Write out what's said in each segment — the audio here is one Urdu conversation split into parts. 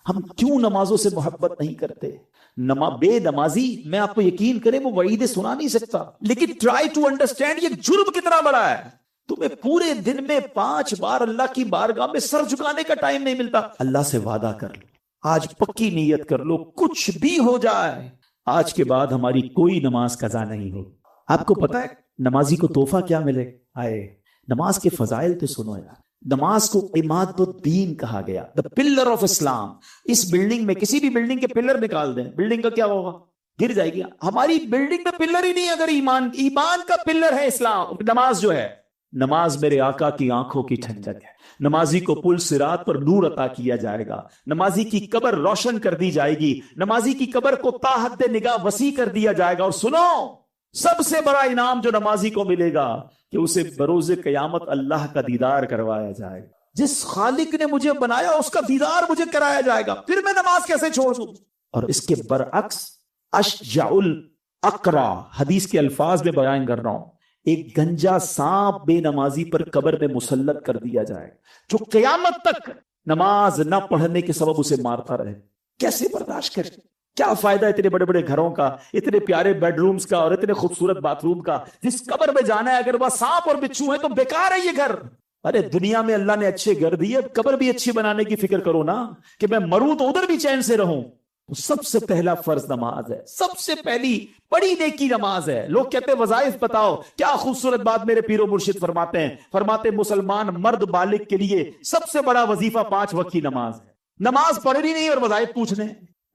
ہم کیوں نمازوں سے محبت نہیں کرتے؟ بے نمازی، میں آپ کو یقین کریں وہ وعیدیں سنا نہیں سکتا، لیکن ٹرائی ٹو انڈرسٹینڈ یہ جرم کتنا بڑا ہے۔ تمہیں پورے دن میں 5 بار اللہ کی بارگاہ میں سر جھکانے کا ٹائم نہیں ملتا۔ اللہ سے وعدہ کر لو، آج پکی نیت کر لو، کچھ بھی ہو جائے آج کے بعد ہماری کوئی نماز قضا نہیں ہوگی۔ آپ کو پتا ہے نمازی کو تحفہ کیا ملے؟ آئے نماز کے فضائل تو سنو یار۔ نماز کو عماد الدین کہا گیا، دا پلر آف اسلام۔ اس بلڈنگ میں کسی بھی بلڈنگ کے پلر نکال دیں، بلڈنگ کا کیا ہوگا؟ گر جائے گی۔ ہماری بلڈنگ میں پلر ہی نہیں، اگر ایمان کا پلر ہے اسلام، نماز جو ہے۔ نماز میرے آقا کی آنکھوں کی ٹھنڈک ہے۔ نمازی کو پل صراط پر نور عطا کیا جائے گا، نمازی کی قبر روشن کر دی جائے گی، نمازی کی قبر کو تا حد نگاہ وسیع کر دیا جائے گا۔ اور سنو، سب سے بڑا انعام جو نمازی کو ملے گا کہ اسے بروز قیامت اللہ کا دیدار کروایا جائے گا۔ جس خالق نے مجھے بنایا اس کا دیدار مجھے کرایا جائے گا، پھر میں نماز کیسے چھوڑ دوں؟ اور اس کے برعکس اشجع الاقرا، حدیث کے الفاظ میں بیان کر رہا ہوں، ایک گنجا سانپ بے نمازی پر قبر میں مسلط کر دیا جائے جو قیامت تک نماز نہ پڑھنے کے سبب اسے مارتا رہے۔ کیسے برداشت کرے؟ کیا فائدہ اتنے بڑے بڑے گھروں کا، اتنے پیارے بیڈ رومز کا اور اتنے خوبصورت باتھ روم کا، جس قبر میں جانا ہے اگر وہ سانپ اور بچھو ہے تو بیکار ہے یہ گھر۔ ارے دنیا میں اللہ نے اچھے گھر دیے، قبر بھی اچھی بنانے کی فکر کرو نا، کہ میں مروں تو ادھر بھی چین سے رہوں۔ سب سے پہلا فرض نماز ہے، سب سے پہلی بڑی نیکی نماز ہے۔ لوگ کہتے ہیں وظائف بتاؤ، کیا خوبصورت بات میرے پیر و مرشد فرماتے ہیں، فرماتے مسلمان مرد بالغ کے لیے سب سے بڑا وظیفہ 5 وقت کی نماز ہے۔ نماز پڑھنی نہیں اور وظائف پوچھنے،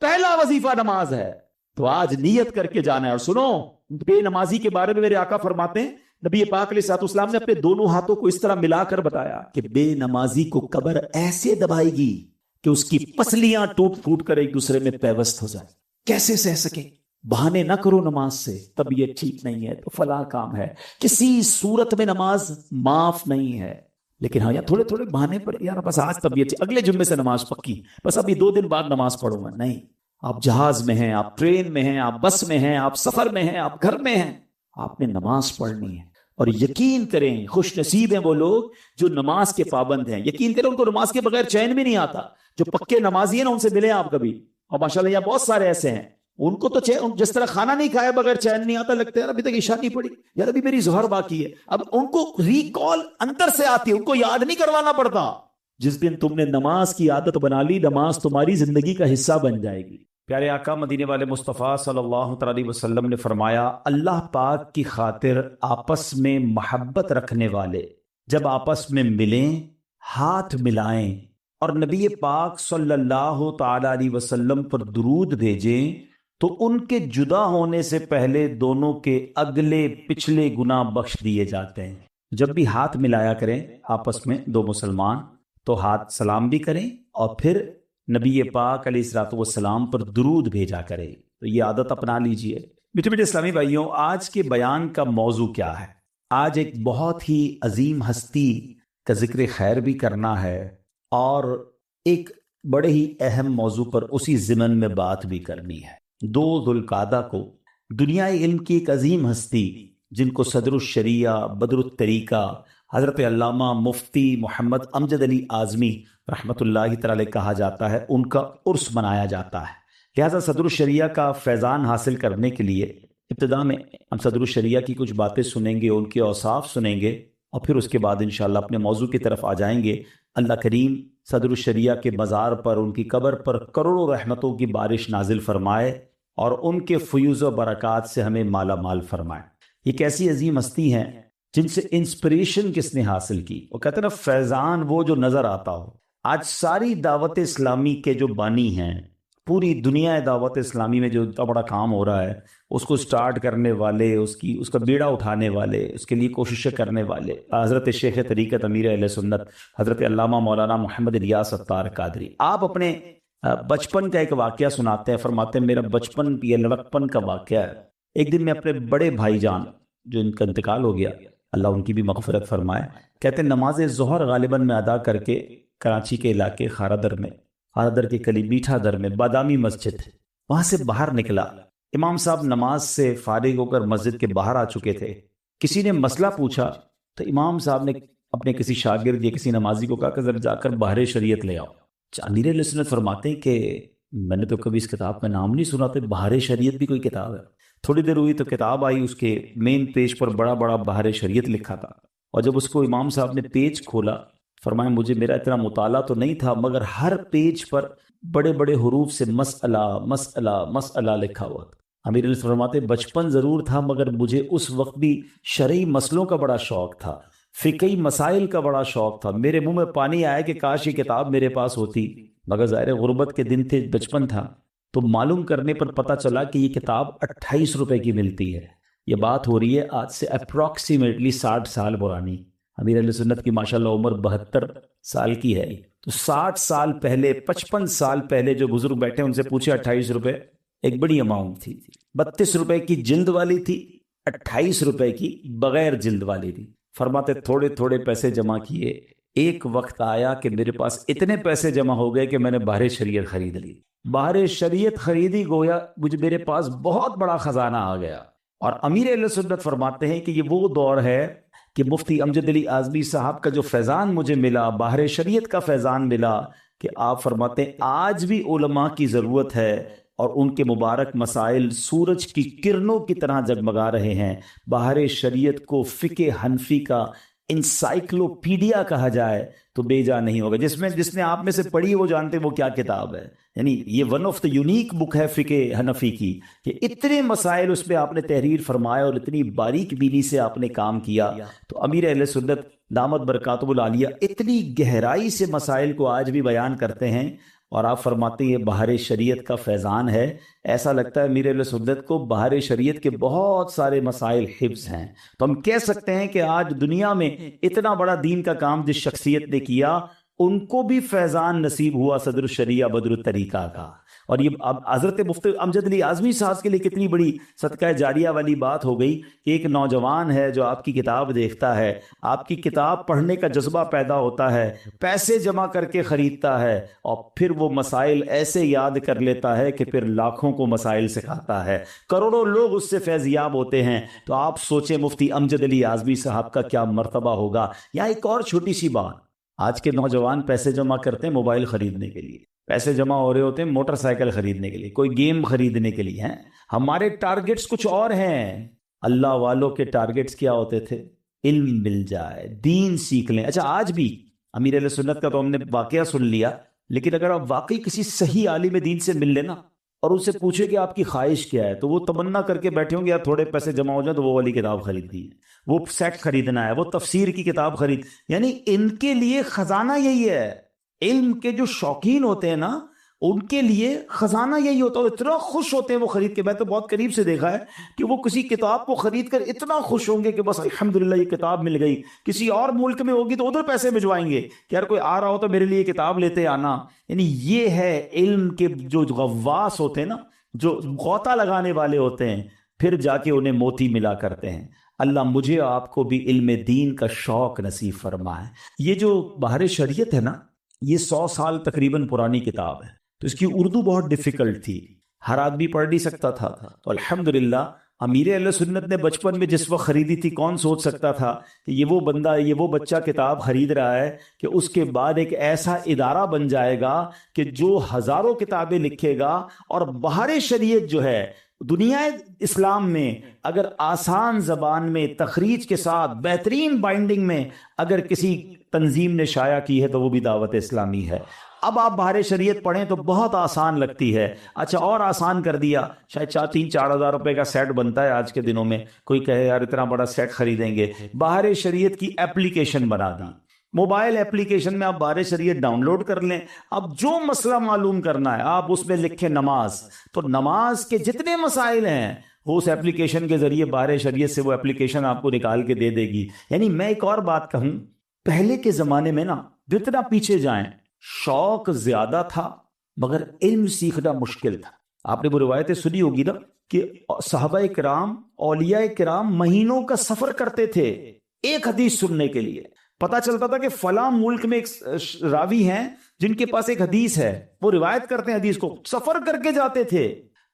پہلا وظیفہ نماز ہے۔ تو آج نیت کر کے جانا ہے۔ اور سنو، بے نمازی کے بارے میں میرے آقا فرماتے ہیں، نبی پاک علیہ الصلوۃ والسلام نے اپنے دونوں ہاتھوں کو اس طرح ملا کر بتایا کہ بے نمازی کو قبر ایسے دبائے گی کہ اس کی پسلیاں ٹوٹ پھوٹ کر ایک دوسرے میں پیوست ہو جائے۔ کیسے سہ سکے؟ بہانے نہ کرو نماز سے، طبیعت ٹھیک نہیں ہے تو فلاں کام ہے، کسی صورت میں نماز معاف نہیں ہے۔ لیکن ہاں، یا تھوڑے تھوڑے بہانے پر، یار بس آج طبیعت، اگلے جمعے سے نماز پکی، بس ابھی 2 دن بعد نماز پڑھوں گا، نہیں۔ آپ جہاز میں ہیں، آپ ٹرین میں ہیں، آپ بس میں ہیں، آپ سفر میں ہیں، آپ گھر میں ہیں، آپ نے نماز پڑھنی ہے۔ اور یقین کریں، خوش نصیب ہیں وہ لوگ جو نماز کے پابند ہیں۔ یقین کریں، ان کو نماز کے بغیر چین بھی نہیں آتا۔ جو پکے نمازی ہیں نا، ان سے ملیں آپ کبھی، اور ماشاءاللہ یہاں بہت سارے ایسے ہیں، ان کو تو جس طرح کھانا نہیں کھایا بغیر چین نہیں آتا، لگتا ہے ابھی تک عشاء نہیں پڑی، یار ابھی میری ظہر باقی ہے۔ اب ان کو ریکال اندر سے آتی ہے، ان کو یاد نہیں کروانا پڑتا۔ جس دن تم نے نماز کی عادت بنا لی، نماز تمہاری زندگی کا حصہ بن جائے گی۔ پیارے آقا مدینے والے مصطفیٰ صلی اللہ علیہ وسلم نے فرمایا، اللہ پاک کی خاطر آپس میں محبت رکھنے والے جب آپس میں ملیں، ہاتھ ملائیں اور نبی پاک صلی اللہ تعالی علیہ وسلم پر درود بھیجیں، تو ان کے جدا ہونے سے پہلے دونوں کے اگلے پچھلے گناہ بخش دیے جاتے ہیں۔ جب بھی ہاتھ ملایا کریں آپس میں دو مسلمان، تو ہاتھ سلام بھی کریں اور پھر نبی پاک علیہ الصلوۃ والسلام پر درود بھیجا کریں۔ تو یہ عادت اپنا لیجئے۔ میٹھے میٹھے اسلامی بھائیوں، آج کے بیان کا موضوع کیا ہے؟ آج ایک بہت ہی عظیم ہستی کا ذکر خیر بھی کرنا ہے اور ایک بڑے ہی اہم موضوع پر اسی ضمن میں بات بھی کرنی ہے۔ 2 ذوالقعدہ کو دنیا علم کی ایک عظیم ہستی، جن کو صدر الشریعہ بدر الطریقہ حضرت علامہ مفتی محمد امجد علی اعظمی رحمۃ اللہ تعالی کہا جاتا ہے، ان کا عرس منایا جاتا ہے۔ لہٰذا صدر الشریعہ کا فیضان حاصل کرنے کے لیے ابتدا میں ہم صدر الشریعہ کی کچھ باتیں سنیں گے، ان کے اوصاف سنیں گے، اور پھر اس کے بعد انشاءاللہ اپنے موضوع کی طرف آ جائیں گے۔ اللہ کریم صدر الشریعہ کے مزار پر، ان کی قبر پر کروڑوں رحمتوں کی بارش نازل فرمائے اور ان کے فیوز و برکات سے ہمیں مالا مال فرمائے۔ یہ کیسی عظیم ہستی ہیں جن سے انسپریشن کس نے حاصل کی؟ وہ کہتے ہیں نا، فیضان وہ جو نظر آتا ہو۔ آج ساری دعوت اسلامی کے جو بانی ہیں، پوری دنیا دعوت اسلامی میں جو اتنا بڑا کام ہو رہا ہے، اس کو سٹارٹ کرنے والے، اس کا بیڑا اٹھانے والے، اس کے لیے کوششیں کرنے والے حضرت شیخ طریقت امیر اہل سنت حضرت علامہ مولانا محمد الیاس ستار قادری۔ آپ اپنے بچپن کا ایک واقعہ سناتے ہیں، فرماتے ہیں میرا بچپن یہ لڑکپن کا واقعہ ہے۔ ایک دن میں اپنے بڑے بھائی جان، جو ان کا انتقال ہو گیا، اللہ ان کی بھی مغفرت فرمائے، کہتے ہیں نماز ظہر غالباً میں ادا کر کے کراچی کے علاقے خارا در کے قریب میٹھا در میں بادامی مسجد ہے، وہاں سے باہر نکلا۔ امام صاحب نماز سے فارغ ہو کر مسجد کے باہر آ چکے تھے۔ کسی نے مسئلہ پوچھا تو امام صاحب نے اپنے کسی شاگرد یا کسی نمازی کو کہا کہ ذرا جا کر باہر شریعت لے آؤ۔ امیر علیہ سنت فرماتے ہیں کہ میں نے تو کبھی اس کتاب کا نام نہیں سنا تھا، بہار شریعت بھی کوئی کتاب ہے. تھوڑی دیر ہوئی تو کتاب آئی، اس کے مین پیج پر بڑا بڑا بہار شریعت لکھا تھا، اور جب اس کو امام صاحب نے پیج کھولا، فرمایا مجھے میرا اتنا مطالعہ تو نہیں تھا، مگر ہر پیج پر بڑے بڑے حروف سے مسئلہ مسئلہ مسئلہ لکھا ہوا تھا. امیر علیہ فرماتے بچپن ضرور تھا مگر مجھے اس وقت بھی شرعی مسئلوں کا بڑا شوق تھا، فقہی مسائل کا بڑا شوق تھا. میرے منہ میں پانی آیا کہ کاش یہ کتاب میرے پاس ہوتی، مگر ظاہر غربت کے دن تھے، بچپن تھا. تو معلوم کرنے پر پتہ چلا کہ یہ کتاب 28 روپے کی ملتی ہے. یہ بات ہو رہی ہے آج سے اپروکسیمیٹلی 60 سال پرانی. امیر علیہ سنت کی ماشاءاللہ عمر 72 سال کی ہے. تو 60 سال پہلے، 55 سال پہلے جو بزرگ بیٹھے ان سے پوچھے 28 روپے ایک بڑی اماؤنٹ تھی. 32 روپے کی جلد والی تھی، 28 روپے کی بغیر جلد والی تھی. فرماتے تھوڑے تھوڑے پیسے جمع کیے، ایک وقت آیا کہ میرے پاس اتنے پیسے جمع ہو گئے کہ میں نے بہار شریعت خرید لی. بہار شریعت خریدی، گویا مجھے میرے پاس بہت بڑا خزانہ آ گیا. اور امیر اہل سنت فرماتے ہیں کہ یہ وہ دور ہے کہ مفتی امجد علی اعظمی صاحب کا جو فیضان مجھے ملا، بہار شریعت کا فیضان ملا، کہ آپ فرماتے ہیں آج بھی علماء کی ضرورت ہے اور ان کے مبارک مسائل سورج کی کرنوں کی طرح جگمگا رہے ہیں. بہار شریعت کو فقہ حنفی کا انسائکلوپیڈیا کہا جائے تو بے جا نہیں ہوگا. جس نے آپ میں سے پڑھی وہ جانتے وہ کیا کتاب ہے. یعنی یہ ون آف دا یونیک بک ہے فقہ حنفی کی، کہ اتنے مسائل اس پہ آپ نے تحریر فرمایا اور اتنی باریک بینی سے آپ نے کام کیا. تو امیر اہل سنت دامت برکاتہ العالیہ اتنی گہرائی سے مسائل کو آج بھی بیان کرتے ہیں، اور آپ فرماتے ہیں یہ بہار شریعت کا فیضان ہے. ایسا لگتا ہے امیر اہل سنت کو بہار شریعت کے بہت سارے مسائل حفظ ہیں. تو ہم کہہ سکتے ہیں کہ آج دنیا میں اتنا بڑا دین کا کام جس شخصیت نے کیا، ان کو بھی فیضان نصیب ہوا صدر الشریعہ بدر الطریقہ کا. اور یہ اب حضرت مفتی امجد علی اعظمی صاحب کے لیے کتنی بڑی صدقہ جاریہ والی بات ہو گئی کہ ایک نوجوان ہے جو آپ کی کتاب دیکھتا ہے، آپ کی کتاب پڑھنے کا جذبہ پیدا ہوتا ہے، پیسے جمع کر کے خریدتا ہے، اور پھر وہ مسائل ایسے یاد کر لیتا ہے کہ پھر لاکھوں کو مسائل سکھاتا ہے، کروڑوں لوگ اس سے فیض یاب ہوتے ہیں. تو آپ سوچیں مفتی امجد علی اعظمی صاحب کا کیا مرتبہ ہوگا. یہاں ایک اور چھوٹی سی بات، آج کے نوجوان پیسے جمع کرتے ہیں موبائل خریدنے کے لیے، پیسے جمع ہو رہے ہوتے ہیں موٹر سائیکل خریدنے کے لیے، کوئی گیم خریدنے کے لیے ہیں. ہمارے ٹارگٹس کچھ اور ہیں. اللہ والوں کے ٹارگٹس کیا ہوتے تھے؟ علم مل جائے، دین سیکھ لیں. اچھا آج بھی امیر اہل سنت کا تو ہم نے واقعہ سن لیا، لیکن اگر آپ واقعی کسی صحیح عالم دین سے مل لینا اور ان سے پوچھے کہ آپ کی خواہش کیا ہے، تو وہ تمنا کر کے بیٹھے ہوں گے یار تھوڑے پیسے جمع ہو جائیں تو وہ والی کتاب خریدنی ہے، وہ سیٹ خریدنا ہے، وہ تفسیر کی کتاب خرید. یعنی ان کے لیے خزانہ یہی ہے. علم کے جو شوقین ہوتے ہیں نا، ان کے لیے خزانہ یہی ہوتا ہے. اتنا خوش ہوتے ہیں وہ خرید کے. میں تو بہت قریب سے دیکھا ہے کہ وہ کسی کتاب کو خرید کر اتنا خوش ہوں گے کہ بس الحمدللہ یہ کتاب مل گئی. کسی اور ملک میں ہوگی تو ادھر پیسے بھجوائیں گے کہ یار کوئی آ رہا ہو تو میرے لیے کتاب لیتے آنا. یعنی یہ ہے علم کے جو غواص ہوتے ہیں نا، جو غوطہ لگانے والے ہوتے ہیں، پھر جا کے انہیں موتی ملا کرتے ہیں. اللہ مجھے آپ کو بھی علم دین کا شوق نصیب فرمائے. یہ جو بہار شریعت ہے نا، یہ 100 سال تقریباً پرانی کتاب ہے، تو اس کی اردو بہت ڈیفیکلٹ تھی، ہر آدمی پڑھ نہیں سکتا تھا. تو الحمدللہ امیر اہل سنت نے بچپن میں جس وقت خریدی تھی، کون سوچ سکتا تھا کہ یہ وہ بندہ، یہ وہ بچہ کتاب خرید رہا ہے کہ اس کے بعد ایک ایسا ادارہ بن جائے گا کہ جو ہزاروں کتابیں لکھے گا. اور بہار شریعت جو ہے دنیا اسلام میں اگر آسان زبان میں تخریج کے ساتھ بہترین بائنڈنگ میں اگر کسی تنظیم نے شائع کی ہے تو وہ بھی دعوت اسلامی ہے. اب آپ بہار شریعت پڑھیں تو بہت آسان لگتی ہے. اچھا اور آسان کر دیا، شاید 3-4 ہزار روپے کا سیٹ بنتا ہے آج کے دنوں میں. کوئی کہے یار اتنا بڑا سیٹ خریدیں گے، بہار شریعت کی اپلیکیشن بنا دی. موبائل اپلیکیشن میں آپ بہار شریعت ڈاؤن لوڈ کر لیں. اب جو مسئلہ معلوم کرنا ہے آپ اس میں لکھیں نماز، تو نماز کے جتنے مسائل ہیں وہ اس اپلیکیشن کے ذریعے بہار شریعت سے وہ اپلیکیشن آپ کو نکال کے دے دے گی. یعنی میں ایک اور بات کہوں، پہلے کے زمانے میں نا جتنا پیچھے جائیں شوق زیادہ تھا مگر علم سیکھنا مشکل تھا. آپ نے وہ روایتیں سنی ہوگی نا کہ صحابہ کرام، اولیاء کرام مہینوں کا سفر کرتے تھے ایک حدیث سننے کے لیے. پتا چلتا تھا کہ فلاں ملک میں ایک راوی ہیں جن کے پاس ایک حدیث ہے، وہ روایت کرتے ہیں حدیث کو، سفر کر کے جاتے تھے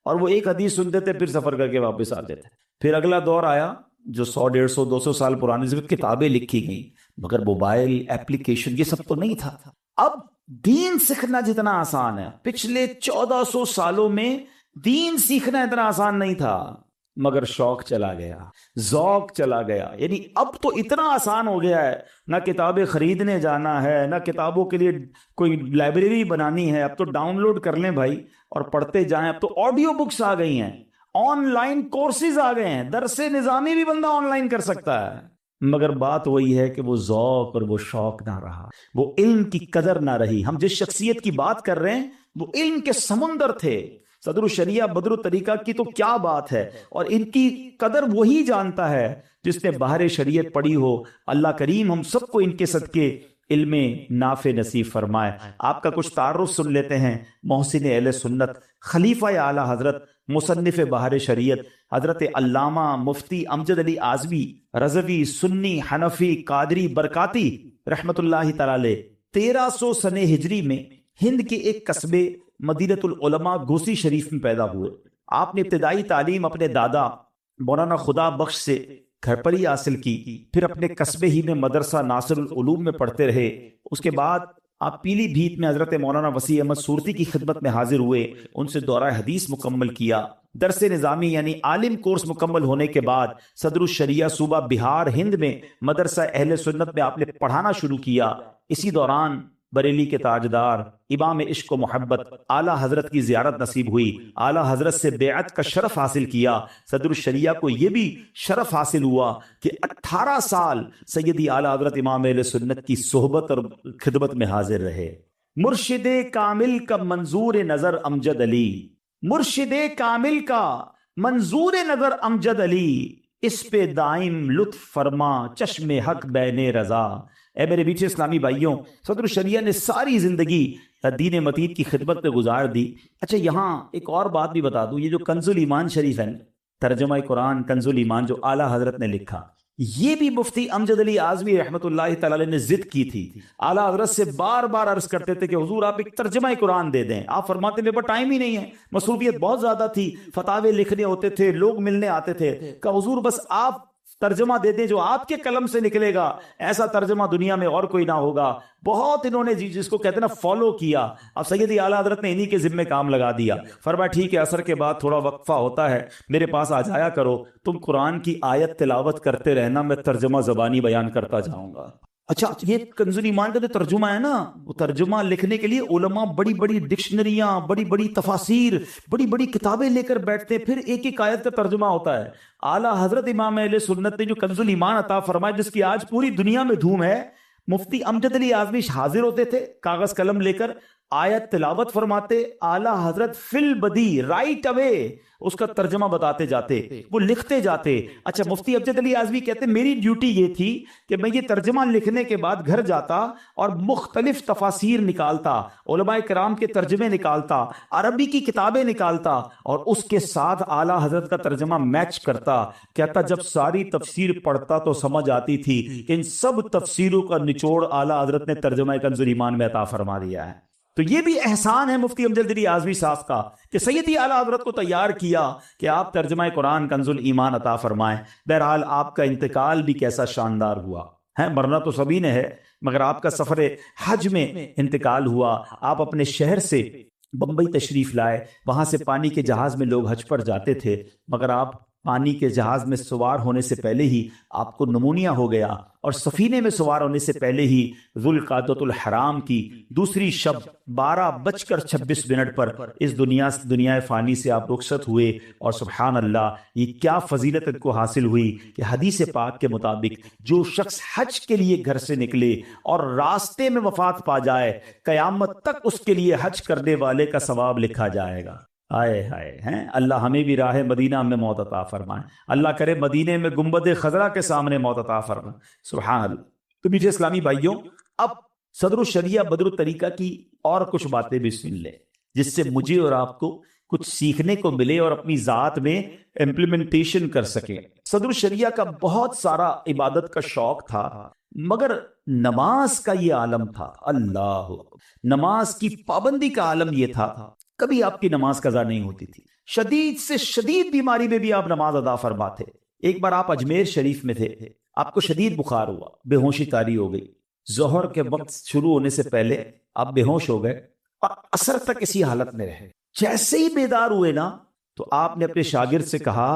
اور وہ ایک حدیث سنتے تھے، پھر سفر کر کے واپس آتے تھے. پھر اگلا دور آیا جو 100-150-200 سال پرانے سے کتابیں لکھی گئیں، مگر موبائل اپلیکیشن یہ سب تو نہیں تھا. اب دین سیکھنا جتنا آسان ہے، پچھلے 1400 سالوں میں دین سیکھنا اتنا آسان نہیں تھا، مگر شوق چلا گیا، ذوق چلا گیا۔ یعنی اب تو اتنا آسان ہو گیا ہے، نہ کتابیں خریدنے جانا ہے، نہ کتابوں کے لیے کوئی لائبریری بنانی ہے، اب تو ڈاؤن لوڈ کر لیں بھائی اور پڑھتے جائیں۔ اب تو آڈیو بکس آ گئی ہیں، آن لائن کورسز آ گئے ہیں، درس نظامی بھی بندہ آن لائن کر سکتا ہے، مگر بات وہی ہے کہ وہ ذوق اور وہ شوق نہ رہا، وہ علم کی قدر نہ رہی۔ ہم جس شخصیت کی بات کر رہے ہیں وہ علم کے سمندر تھے، صدر الشریعہ بدر الطریقہ کی تو کیا بات ہے، اور ان کی قدر وہی جانتا ہے جس نے بحر شریعت پڑھی ہو۔ اللہ کریم ہم سب کو ان کے صدقے علم نافع نصیب فرمائے۔ آپ کا کچھ تعارف سن لیتے ہیں۔ محسن اہل سنت، خلیفہ اعلی حضرت، مصنف بحر شریعت، حضرت علامہ مفتی امجد علی اعظمی رضوی، سنی، حنفی، قادری، برکاتی رحمت اللہ تعالی علیہ 1300 سنہ ہجری میں ہند کے ایک قصبے مدینۃ العلماء گوسی شریف میں پیدا ہوئے۔ آپ نے ابتدائی تعلیم اپنے دادا مولانا خدا بخش سے گھر پر ہی حاصل کی، پھر اپنے قصبے ہی میں مدرسہ ناصر العلوم میں پڑھتے رہے۔ اس کے بعد آپ پیلی بھیت میں حضرت مولانا وسیع احمد صورتی کی خدمت میں حاضر ہوئے، ان سے دورہ حدیث مکمل کیا۔ درس نظامی یعنی عالم کورس مکمل ہونے کے بعد صدر الشریعہ صوبہ بہار ہند میں مدرسہ اہل سنت میں آپ نے پڑھانا شروع کیا۔ اسی دوران بریلی کے تاجدار امام عشق و محبت اعلی حضرت کی زیارت نصیب ہوئی، اعلی حضرت سے بیعت کا شرف حاصل کیا۔ صدر الشریعہ کو یہ بھی شرف حاصل ہوا کہ 18 سال سیدی اعلی حضرت امام اہل سنت کی صحبت اور خدمت میں حاضر رہے۔ مرشد کامل کا منظور نظر امجد علی، مرشد کامل کا منظور نظر امجد علی، اس پہ دائم لطف فرما چشم حق بین رضا۔ اے میرے میٹھے اسلامی بھائیوں، صدر الشریعہ نے ساری زندگی دین متین کی خدمت میں گزار دی۔ اچھا، یہاں ایک اور بات بھی بتا دوں، یہ جو کنز الایمان شریف ہے، ترجمہ قرآن کنز الایمان جو اعلیٰ حضرت نے لکھا، یہ بھی مفتی امجد علی اعظمی رحمت اللہ تعالی علیہ نے ضد کی تھی۔ اعلیٰ حضرت سے بار بار عرض کرتے تھے کہ حضور آپ ایک ترجمہ قرآن دے دیں، آپ فرماتے میرے پاس ٹائم ہی نہیں ہے، مصروفیت بہت زیادہ تھی، فتاوے لکھنے ہوتے تھے، لوگ ملنے آتے تھے، کہ حضور بس آپ ترجمہ دے دیں جو آپ کے قلم سے نکلے گا، ایسا ترجمہ دنیا میں اور کوئی نہ ہوگا۔ بہت انہوں نے جس کو کہتے ہیں نا فالو کیا۔ اب سیدی اعلیٰ حضرت نے انہی کے ذمے کام لگا دیا، فرمایا ٹھیک ہے، عصر کے بعد تھوڑا وقفہ ہوتا ہے، میرے پاس آ جایا کرو، تم قرآن کی آیت تلاوت کرتے رہنا، میں ترجمہ زبانی بیان کرتا جاؤں گا۔ اچھا، یہ کنز الایمان کا جو ترجمہ ہے نا، وہ ترجمہ لکھنے کے لیے علماء بڑی بڑی ڈکشنریاں، بڑی بڑی تفاسیر، بڑی بڑی کتابیں لے کر بیٹھتے ہیں، پھر ایک ایک آیت کا ترجمہ ہوتا ہے۔ اعلیٰ حضرت امام اہل سنت نے جو کنز الایمان عطا فرمایا، جس کی آج پوری دنیا میں دھوم ہے، مفتی امجد علی اعظمی حاضر ہوتے تھے کاغذ قلم لے کر، آیت تلاوت فرماتے، اعلیٰ حضرت فی البدی رائٹ اوے اس کا ترجمہ بتاتے جاتے، وہ لکھتے جاتے۔ اچھا، مفتی امجد علی اعظمی کہتے میری ڈیوٹی یہ تھی کہ میں یہ ترجمہ لکھنے کے بعد گھر جاتا اور مختلف تفاسیر نکالتا، علماء کرام کے ترجمے نکالتا، عربی کی کتابیں نکالتا، اور اس کے ساتھ اعلیٰ حضرت کا ترجمہ میچ کرتا۔ کہتا جب ساری تفسیر پڑھتا تو سمجھ آتی تھی کہ ان سب تفسیروں کا نچوڑ اعلیٰ حضرت نے ترجمہ کنز الایمان میں عطا فرما دیا ہے۔ تو یہ بھی احسان ہے مفتی امجد علی اعظمی صاحب کا کہ سیدی اعلیٰ حضرت کو تیار کیا کہ آپ ترجمہ قرآن کنز الایمان عطا فرمائیں۔ بہرحال آپ کا انتقال بھی کیسا شاندار ہوا ہے، مرنا تو سبھی نے ہے، مگر آپ کا سفر حج میں انتقال ہوا۔ آپ اپنے شہر سے بمبئی تشریف لائے، وہاں سے پانی کے جہاز میں لوگ حج پر جاتے تھے، مگر آپ پانی کے جہاز میں سوار ہونے سے پہلے ہی آپ کو نمونیا ہو گیا، اور سفینے میں سوار ہونے سے پہلے ہی ذوالقعدۃ الحرام کی دوسری شب 12:26 پر اس دنیا فانی سے آپ رخصت ہوئے۔ اور سبحان اللہ، یہ کیا فضیلت ان کو حاصل ہوئی کہ حدیث پاک کے مطابق جو شخص حج کے لیے گھر سے نکلے اور راستے میں وفات پا جائے، قیامت تک اس کے لیے حج کرنے والے کا ثواب لکھا جائے گا۔ آئے ہائے ہیں، اللہ ہمیں بھی راہ مدینہ میں موت عطا فرمائے، اللہ کرے مدینے میں گنبد خضرا کے سامنے موت عطا فرمائے، سبحان اللہ۔ تو میٹھے اسلامی بھائیوں، اب صدر الشریعہ بدر الطریقہ کی اور کچھ باتیں بھی سن لیں، جس سے مجھے اور آپ کو کچھ سیکھنے کو ملے اور اپنی ذات میں امپلیمنٹیشن کر سکیں۔ صدر الشریعہ کا بہت سارا عبادت کا شوق تھا، مگر نماز کا یہ عالم تھا، اللہ، نماز کی پابندی کا عالم یہ تھا، کبھی آپ کی نماز قضا نہیں ہوتی تھی، شدید سے شدید بیماری میں بھی آپ نماز ادا فرماتے۔ ایک بار آپ اجمیر شریف میں تھے، آپ کو شدید بخار ہوا، بے ہوشی طاری ہو گئی، ظہر کے وقت شروع ہونے سے پہلے آپ بے ہوش ہو گئے اور اثر تک اسی حالت میں رہے. جیسے ہی بیدار ہوئے نا تو آپ نے اپنے شاگرد سے کہا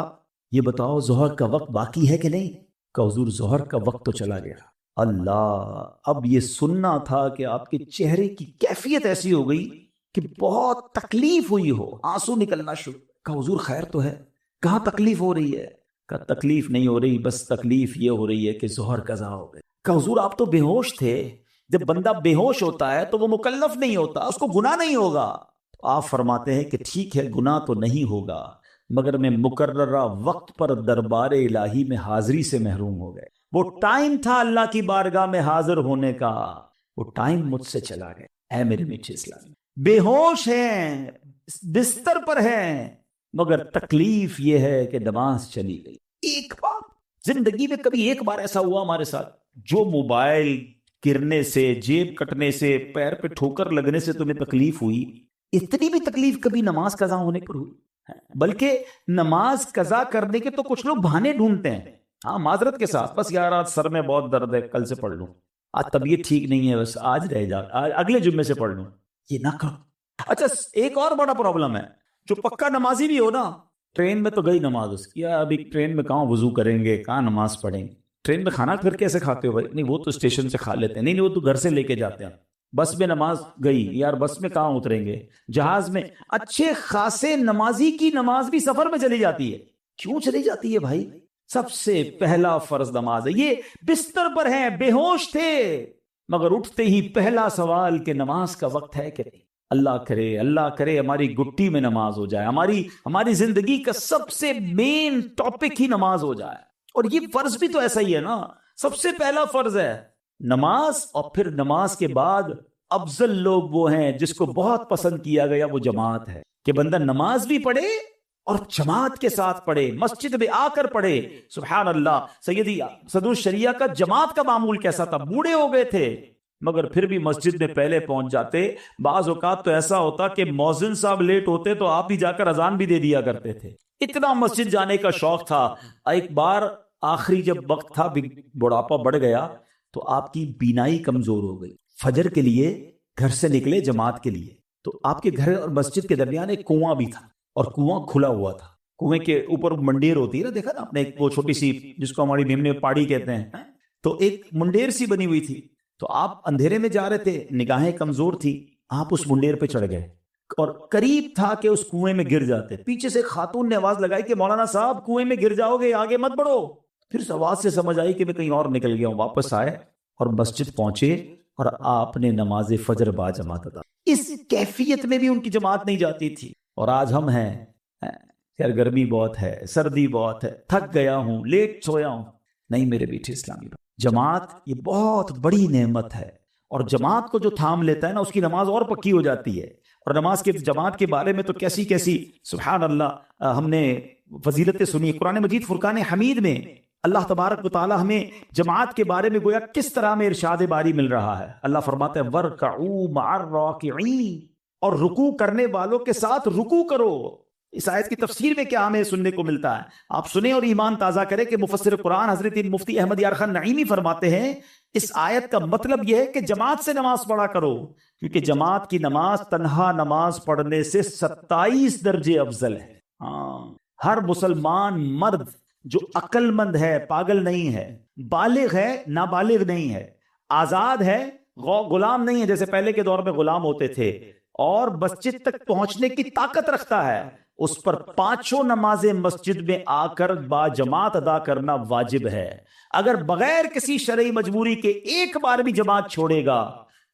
یہ بتاؤ ظہر کا وقت باقی ہے کہ نہیں؟ کہ حضور ظہر کا وقت تو چلا گیا. اللہ، اب یہ سننا تھا کہ آپ کے چہرے کی کیفیت ایسی ہو گئی کہ بہت تکلیف ہوئی ہو، آنسو نکلنا شروع. کہ حضور خیر تو ہے؟ کہاں تکلیف ہو رہی ہے؟ کہ تکلیف نہیں ہو رہی، بس تکلیف یہ ہو رہی ہے کہ ظہر قضا ہو گئے. کہ حضور آپ تو بے ہوش تھے. جب بندہ بے ہوش ہوتا ہے تو وہ مکلف نہیں ہوتا، اس کو گناہ نہیں ہوگا. آپ فرماتے ہیں کہ ٹھیک ہے گناہ تو نہیں ہوگا، مگر میں مقررہ وقت پر دربار الہی میں حاضری سے محروم ہو گئے. وہ ٹائم تھا اللہ کی بارگاہ میں حاضر ہونے کا، وہ ٹائم مجھ سے چلا گیا. اے میرے میٹھے اسلام، بے ہوش ہیں، بستر پر ہیں، مگر تکلیف یہ ہے کہ نماز چلی گئی. ایک بار زندگی میں کبھی ایک بار ایسا ہوا ہمارے ساتھ، جو موبائل گرنے سے، جیب کٹنے سے، پیر پہ ٹھوکر لگنے سے تمہیں تکلیف ہوئی، اتنی بھی تکلیف کبھی نماز قضا ہونے پر ہوئی؟ بلکہ نماز قضا کرنے کے تو کچھ لوگ بہانے ڈھونڈتے ہیں. ہاں معذرت کے ساتھ، بس یار آج سر میں بہت درد ہے، کل سے پڑھ لوں. آج طبیعت ٹھیک نہیں ہے، بس آج رہ جا، اگلے جمعے سے پڑھ لوں. یہ نہ کرو. اچھا ایک اور بڑا پرابلم ہے، جو پکا نمازی بھی ہو نا، ٹرین میں تو گئی نماز اس کی، ابھی ٹرین میں کہاں وضو کریں گے، کہاں نماز پڑھیں گے. ٹرین میں کھانا پھر کیسے کھاتے ہو بھائی؟ نہیں وہ تو اسٹیشن سے کھا لیتے ہیں. نہیں وہ تو گھر سے لے کے جاتے ہیں. بس میں نماز گئی، یار بس میں کہاں اتریں گے، جہاز میں. اچھے خاصے نمازی کی نماز بھی سفر میں چلی جاتی ہے. کیوں چلی جاتی ہے بھائی؟ سب سے پہلا فرض نماز ہے. یہ بستر پر ہیں، بے ہوش تھے، مگر اٹھتے ہی پہلا سوال کہ نماز کا وقت ہے کہ نہیں. اللہ کرے ہماری گٹی میں نماز ہو جائے، ہماری زندگی کا سب سے مین ٹاپک ہی نماز ہو جائے. اور یہ فرض بھی تو ایسا ہی ہے نا، سب سے پہلا فرض ہے نماز، اور پھر نماز کے بعد افضل لوگ وہ ہیں جس کو بہت پسند کیا گیا، وہ جماعت ہے. کہ بندہ نماز بھی پڑھے اور جماعت کے ساتھ پڑھے، مسجد میں آ کر پڑھے. سبحان اللہ. سیدی صدر الشریعہ کا جماعت کا معمول کیسا تھا؟ بوڑھے ہو گئے تھے مگر پھر بھی مسجد میں پہلے پہنچ جاتے. بعض اوقات تو ایسا ہوتا کہ مؤذن صاحب لیٹ ہوتے تو آپ ہی جا کر اذان بھی دے دیا کرتے تھے، اتنا مسجد جانے کا شوق تھا. ایک بار آخری جب وقت تھا، بڑھاپا بڑھ گیا، تو آپ کی بینائی کمزور ہو گئی. فجر کے لیے گھر سے نکلے جماعت کے لیے، تو آپ کے گھر اور مسجد کے درمیان ایک کنواں بھی تھا، اور کنواں کھلا ہوا تھا. کنویں کے اوپر منڈیر ہوتی ہے نا، دیکھا نا آپ نے، وہ چھوٹی سی جس کو ہماری بھیم میں پاڑی کہتے ہیں، تو ایک منڈیر سی بنی ہوئی تھی. تو آپ اندھیرے میں جا رہے تھے، نگاہیں کمزور تھی، آپ اس منڈیر پہ چڑھ گئے اور قریب تھا کہ اس کنویں میں گر جاتے. پیچھے سے خاتون نے آواز لگائی کہ مولانا صاحب کنویں میں گر جاؤ گے، آگے مت بڑھو. پھر آواز سے سمجھ آئی کہ میں کہیں اور نکل گیا ہوں. واپس آئے اور مسجد پہنچے اور آپ نے نماز فجر با جماعت ادا. اس کیفیت میں بھی ان کی جماعت نہیں جاتی تھی. اور آج ہم ہیں، یار گرمی بہت ہے، سردی بہت ہے، تھک گیا ہوں، لیٹ سویا ہوں. نہیں میرے بیٹھے اسلامی، جماعت یہ بہت بڑی نعمت ہے، اور جماعت کو جو تھام لیتا ہے نا، اس کی نماز اور پکی ہو جاتی ہے. اور نماز کے جماعت کے بارے میں تو کیسی کیسی سبحان اللہ ہم نے فضیلتیں سنی. قرآن مجید فرقان حمید میں اللہ تبارک و تعالی ہمیں جماعت کے بارے میں گویا کس طرح میں ارشاد باری مل رہا ہے. اللہ فرماتا ہے وَارْكَعُوا مَعَ الرَّاكِعِينَ، اور رکوع کرنے والوں کے ساتھ رکوع کرو. اس آیت کی تفسیر میں کیا ہمیں سننے کو ملتا ہے؟ آپ سنیں اور ایمان تازہ کریں کہ مفسر قرآن حضرت مفتی احمد یار خان نعیمی فرماتے ہیں اس آیت کا مطلب یہ ہے کہ جماعت سے نماز پڑھا کرو، کیونکہ جماعت کی نماز تنہا نماز پڑھنے سے 27 درجے افضل ہے. ہر مسلمان مرد جو عقل مند ہے، پاگل نہیں ہے، بالغ ہے، نابالغ نہیں ہے، آزاد ہے، غلام نہیں ہے جیسے پہلے کے دور میں غلام ہوتے تھے، اور مسجد تک پہنچنے کی طاقت رکھتا ہے، اس پر 5 نمازیں مسجد میں آ کر با جماعت ادا کرنا واجب ہے. اگر بغیر کسی شرعی مجبوری کے ایک بار بھی جماعت چھوڑے گا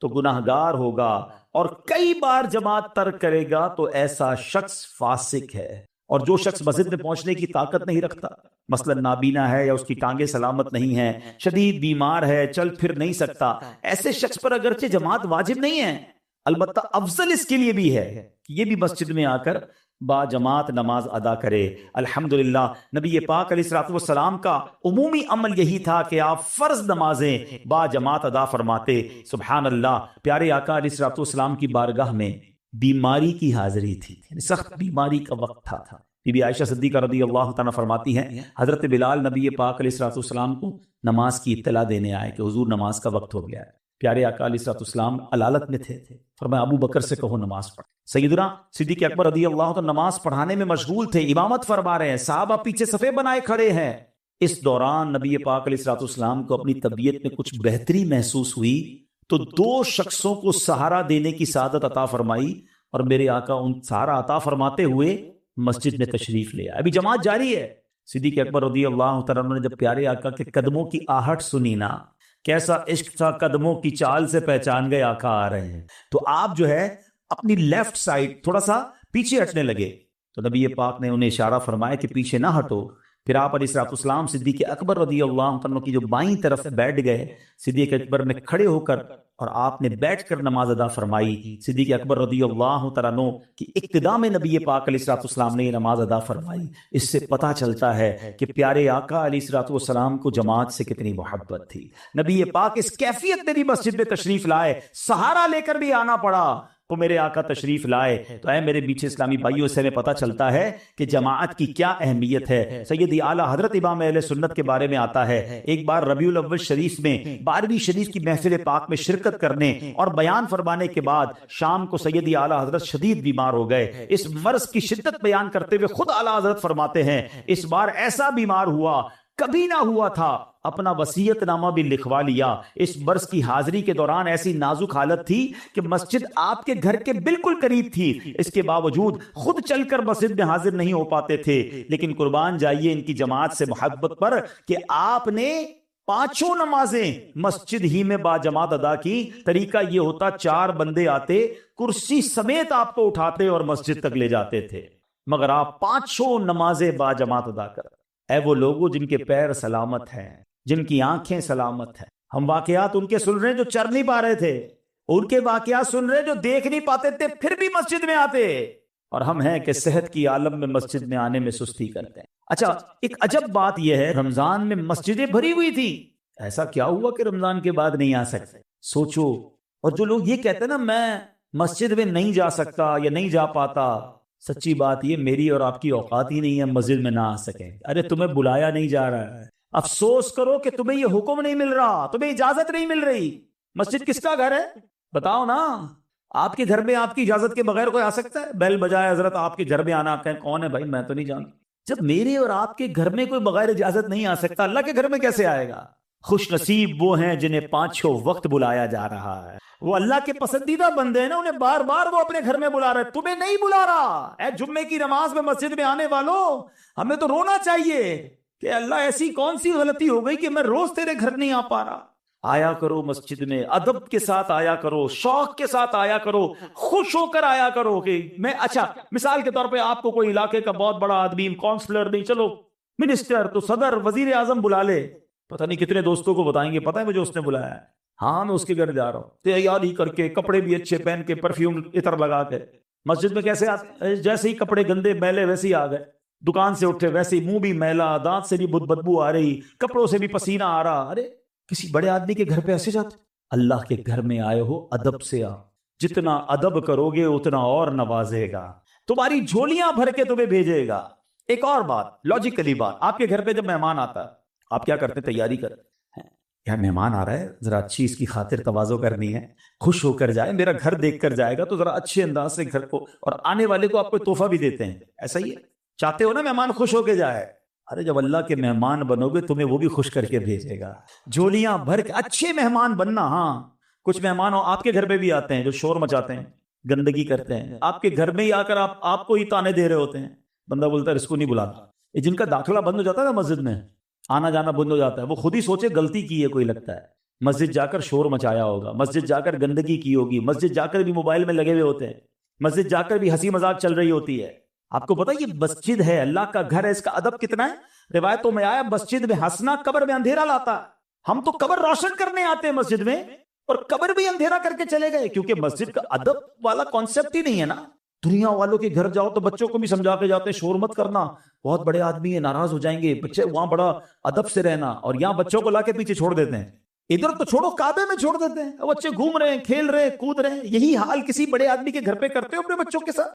تو گناہگار ہوگا، اور کئی بار جماعت ترک کرے گا تو ایسا شخص فاسق ہے. اور جو شخص مسجد میں پہنچنے کی طاقت نہیں رکھتا، مثلا نابینا ہے یا اس کی ٹانگیں سلامت نہیں ہیں، شدید بیمار ہے، چل پھر نہیں سکتا، ایسے شخص پر اگرچہ جماعت واجب نہیں ہے، البتہ افضل اس کے لیے بھی ہے کہ یہ بھی مسجد میں آ کر با جماعت نماز ادا کرے. الحمدللہ نبی پاک علیہ الصلوۃ والسلام کا عمومی عمل یہی تھا کہ آپ فرض نمازیں با جماعت ادا فرماتے. سبحان اللہ. پیارے آقا علیہ الصلوۃ والسلام کی بارگاہ میں بیماری کی حاضری تھی، سخت بیماری کا وقت تھا. بی بی عائشہ صدیقہ رضی اللہ تعالیٰ فرماتی ہیں حضرت بلال نبی پاک علیہ الصلوۃ والسلام کو نماز کی اطلاع دینے آئے کہ حضور نماز کا وقت ہو گیا ہے. پیارے آقا علیہ الصلوۃ والسلام علالت میں تھے، فرمایا ابو بکر سے کہو نماز پڑھ۔ سیدنا صدیق اکبر رضی اللہ عنہ نماز پڑھانے میں مشغول تھے، امامت فرما رہے ہیں، صحابہ پیچھے صفیں بنائے کھڑے ہیں۔ اس دوران نبی پاک علیہ الصلوۃ والسلام کو اپنی طبیعت میں کچھ بہتری محسوس ہوئی تو 2 شخصوں کو سہارا دینے کی سعادت عطا فرمائی، اور میرے آقا ان سہارا عطا فرماتے ہوئے مسجد میں تشریف لے آئے۔ ابھی جماعت جاری ہے۔ صدیق اکبر رضی اللہ تعالیٰ عنہ نے جب پیارے آقا کے قدموں کی آہٹ سنی نا، کیسا عشق تھا، قدموں کی چال سے پہچان گئے آقا آ رہے ہیں، تو آپ جو ہے اپنی لیفٹ سائڈ تھوڑا سا پیچھے ہٹنے لگے، تو نبی پاک نے انہیں اشارہ فرمایا کہ پیچھے نہ ہٹو۔ پھر آپ علیہ الصلوۃ والسلام صدیق اکبر رضی اللہ عنہ کی جو بائیں طرف بیٹھ گئے، صدیق اکبر نے کھڑے ہو کر اور آپ نے بیٹھ کر نماز ادا فرمائی۔ صدیق اکبر رضی اللہ تعالیٰ عنہ کی اقتداء میں نبی پاک علیہ الصلوۃ والسلام نے یہ نماز ادا فرمائی۔ اس سے پتہ چلتا ہے کہ پیارے آقا علیہ الصلوۃ والسلام کو جماعت سے کتنی محبت تھی۔ نبی پاک اس کیفیت میں بھی مسجد میں تشریف لائے، سہارا لے کر بھی آنا پڑا تو میرے آقا تشریف لائے۔ تو اے میرے بیچ اسلامی بھائیوں، سے ہمیں پتہ چلتا ہے کہ جماعت کی کیا اہمیت ہے۔ سیدی اعلیٰ حضرت امام اہل سنت کے بارے میں آتا ہے، ایک بار ربیع الاول شریف میں 12ویں شریف کی محفل پاک میں شرکت کرنے اور بیان فرمانے کے بعد شام کو سیدی اعلیٰ حضرت شدید بیمار ہو گئے۔ اس مرض کی شدت بیان کرتے ہوئے خود اعلیٰ حضرت فرماتے ہیں، اس بار ایسا بیمار ہوا کبھی نہ ہوا تھا، اپنا وصیت نامہ بھی لکھوا لیا۔ اس برس کی حاضری کے دوران ایسی نازک حالت تھی کہ مسجد آپ کے گھر کے بالکل قریب تھی، اس کے باوجود خود چل کر مسجد میں حاضر نہیں ہو پاتے تھے، لیکن قربان جائیے ان کی جماعت سے محبت پر کہ آپ نے 5 نمازیں مسجد ہی میں با جماعت ادا کی۔ طریقہ یہ ہوتا 4 بندے آتے، کرسی سمیت آپ کو اٹھاتے اور مسجد تک لے جاتے تھے، مگر آپ 5 نمازیں با جماعت ادا کر۔ اے وہ لوگوں جن کے پیر سلامت ہیں، جن کی آنکھیں سلامت ہیں، ہم واقعات ان کے سن رہے ہیں جو چر نہیں پا رہے تھے، ان کے واقعات سن رہے ہیں جو دیکھ نہیں پاتے تھے پھر بھی مسجد میں آتے، اور ہم ہیں کہ صحت کی عالم میں مسجد میں آنے میں سستی کرتے ہیں۔ اچھا، ایک عجب بات یہ ہے، رمضان میں مسجدیں بھری ہوئی تھی، ایسا کیا ہوا کہ رمضان کے بعد نہیں آ سکتے؟ سوچو۔ اور جو لوگ یہ کہتے ہیں نا میں مسجد میں نہیں جا سکتا یا نہیں جا پاتا، سچی بات یہ میری اور آپ کی اوقات ہی نہیں ہے مسجد میں نہ آ سکیں۔ ارے تمہیں بلایا نہیں جا رہا ہے، افسوس کرو کہ تمہیں یہ حکم نہیں مل رہا، تمہیں اجازت نہیں مل رہی۔ مسجد کس کا گھر ہے بتاؤ نا؟ آپ کے گھر میں آپ کی اجازت کے بغیر کوئی آ سکتا ہے؟ بیل بجائے حضرت آپ کے گھر میں آنا، کہیں کون ہے بھائی میں تو نہیں جانتا۔ جب میرے اور آپ کے گھر میں کوئی بغیر اجازت نہیں آ سکتا، اللہ کے گھر میں کیسے آئے گا؟ خوش نصیب وہ ہیں جنہیں 5 وقت بلایا جا رہا ہے، وہ اللہ کے پسندیدہ بندے ہیں نا، انہیں بار بار وہ اپنے گھر میں بلا رہے، تمہیں نہیں بلا رہا۔ اے جمعے کی نماز میں مسجد میں آنے والوں، ہمیں تو رونا چاہیے کہ اللہ ایسی کون سی غلطی ہو گئی کہ میں روز تیرے گھر نہیں آ پا رہا۔ آیا کرو مسجد میں، ادب کے ساتھ آیا کرو، شوق کے ساتھ آیا کرو، خوش ہو کر آیا کرو کہ میں اچھا مثال کے طور پہ آپ کو کوئی علاقے کا بہت بڑا آدمی، کونسلر نہیں، چلو منسٹر تو صدر وزیر اعظم بلا لے، پتہ نہیں کتنے دوستوں کو بتائیں گے پتہ ہے مجھے اس نے بلایا ہے، ہاں میں اس کے گھر جا رہا ہوں، تیاری کر کے کپڑے بھی اچھے پہن کے پرفیوم عطر لگا کے۔ مسجد میں کیسے آتے؟ جیسے ہی کپڑے گندے میلے ویسے ہی آ گئے، دکان سے اٹھے ویسے ہی منہ بھی میلا، دانت سے بھی بدبو آ رہی، کپڑوں سے بھی پسینہ آ رہا۔ ارے کسی بڑے آدمی کے گھر پہ ایسے جاتے؟ اللہ کے گھر میں آئے ہو ادب سے آؤ، جتنا ادب کرو گے اتنا اور نوازے گا، تمہاری جھولیاں بھر کے تمہیں بھیجے گا۔ ایک اور بات، لاجیکلی بات، آپ کے گھر پہ جب مہمان آتا ہے آپ کیا کرتے؟ تیاری کرتے ہیں، یار مہمان آ رہا ہے ذرا اچھی اس کی خاطر تواضع کرنی ہے، خوش ہو کر جائے، میرا گھر دیکھ کر جائے گا تو ذرا اچھے انداز سے گھر کو، اور آنے والے کو آپ کو تحفہ بھی دیتے ہیں، ایسا ہی ہے، چاہتے ہو نا مہمان خوش ہو کے جائے۔ ارے جب اللہ کے مہمان بنو گے تمہیں وہ بھی خوش کر کے بھیجے گا، جھولیاں بھر کے۔ اچھے مہمان بننا۔ ہاں کچھ مہمان آپ کے گھر پہ بھی آتے ہیں جو شور مچاتے ہیں، گندگی کرتے ہیں، آپ کے گھر میں ہی آ کر آپ کو ہی تانے دے رہے ہوتے ہیں، بندہ بولتا ہے اس کو نہیں بلاتا۔ یہ جن کا داخلہ بند ہو جاتا ہے نا مسجد میں، آنا جانا بند ہو جاتا ہے، وہ خود ہی سوچے غلطی کی ہے کوئی، لگتا ہے مسجد جا کر شور مچایا ہوگا، مسجد جا کر گندگی کی ہوگی، مسجد جا کر بھی موبائل میں لگے ہوئے ہوتے ہیں، مسجد جا کر بھی ہنسی مذاق چل رہی ہوتی ہے۔ آپ کو پتا یہ مسجد ہے، اللہ کا گھر ہے، اس کا ادب کتنا ہے۔ روایتوں میں آیا مسجد میں ہنسنا قبر میں اندھیرا لاتا ہے۔ ہم تو قبر روشن کرنے آتے ہیں مسجد میں، اور قبر بھی اندھیرا کر کے چلے گئے، کیونکہ مسجد کا ادب والا کانسیپٹ ہی نہیں ہے نا۔ دنیا والوں کے گھر جاؤ تو بچوں کو بھی سمجھا کے جاتے ہیں شور مت کرنا، بہت بڑے آدمی ہیں ناراض ہو جائیں گے بچے، وہاں بڑا ادب سے رہنا، اور یہاں بچوں کو لا کے پیچھے چھوڑ دیتے ہیں، ادھر تو چھوڑو کعبے میں چھوڑ دیتے ہیں، بچے گھوم رہے ہیں، کھیل رہے ہیں، کود رہے ہیں۔ یہی حال کسی بڑے آدمی کے گھر پہ کرتے ہو اپنے بچوں کے ساتھ؟